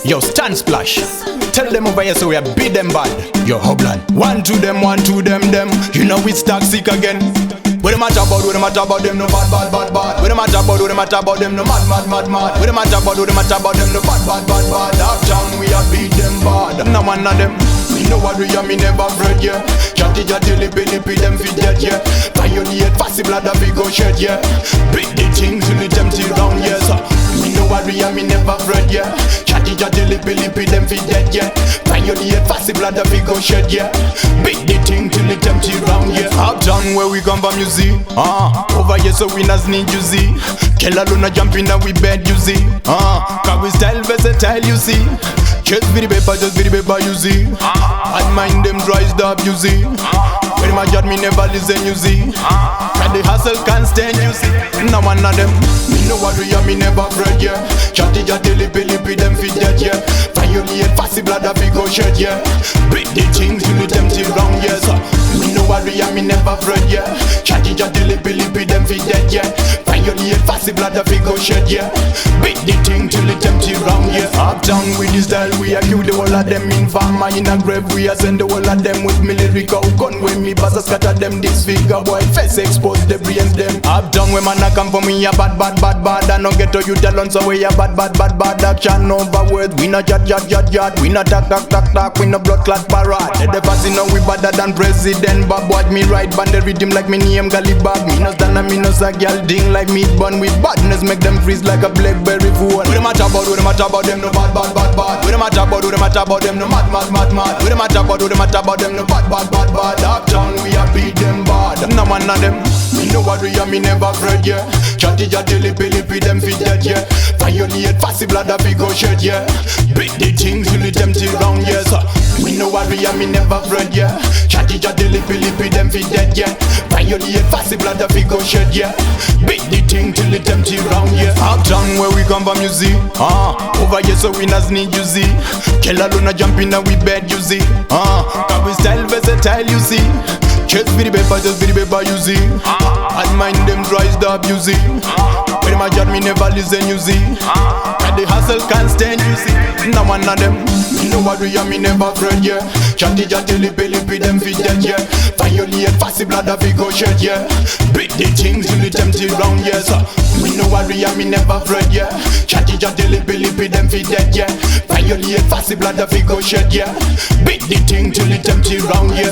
Yo, stand splash. Tell them over here so we beat them bad. Yo, Hobland. One to them, them. You know it's toxic again. What them a talk about, what them a talk about them no bad. What them a talk about, what them a talk about them no mad. What them a talk about, what them a talk about them no bad. Uptown we a beat them bad. Now one of them, me know what we are, me never afraid, yeah. Chatty lippy, them fit dead, yeah. Violate, fussy blood that we go shed, yeah. Beat the things till it empty round, yes. Me know what we are, me never afraid, yeah. Chatty lippy, them fit dead, yeah. Violate, fussy blood that we go shed, yeah. Beat the thing till it empty round, yeah. Uptown where we come from, you see. Over here so winners need you see. Kella Luna jumping now we bed you see. Cause we style versatile you see. Just be the paper you see. Bad mind them dries up you see. When my job me never listen you see. Cause the hustle can't stand you see. Now one of them, me know what we are, me never afraid, yeah. Chatty lippy, them fit dead, yeah. Violate, fussy blood that we go shed, yeah. Beat the things till it empty round, yes. Me know what we are, me never afraid, yeah. Chatty lippy, them fit dead, yeah. Violate, fussy blood that we go shed, yeah. Beat the thing till it empty round, yeah. Uptown with the style, we are kill the whole of them. In farmer in a grave, we are send the whole of them. With me lyrical gun, when me buzz scatter them. Disfigure boy, face expose the brains them. Uptown when man a come for me a bad. I no get to you tell on so we a bad. Action over words, we no judge. We no talk, we no blood clot parade. The fussy know we better than President Bob. Watch me ride band the rhythm like me name Galibab. Me no stand and me no sag y'all ding like meat bun. With badness make them freeze like a blackberry phone. What them a talk about, them no bad. What them a talk about, them no mad. What them a talk about, them no bad. Uptown we a beat them bad. Now one of them, me know what we are, me never afraid, yeah. Chatty lippy, them fit dead, yeah. Violate, fussy blood that we go shed, yeah. Beat the things till it empty round, yes. Me know what we are, me never afraid, yeah. Chatty lippy, them fit dead, yeah. Violate, fussy blood that we go shed, yeah. Beat the thing till it empty round, yeah. Uptown where we come from, you see. Over here so winners need you see. Kella Luna jumping now we bed, you see. Cause we style versatile, you see. Just be the paper, you see. Bad mind them dries up, you see. When my job me never listen, you see. And the hustle can't stand, you see. Now one of them, me know what we are, me never afraid, yeah. Chatty lippy, them fit dead, yeah. Violate, fussy blood that we go shed, yeah. Beat the things till it empty round, yes. Me know what we are, me never afraid, yeah. Chatty lippy, them fit dead, yeah. Violate, fussy blood that we go shed, yeah. Beat the thing till it empty round, yeah.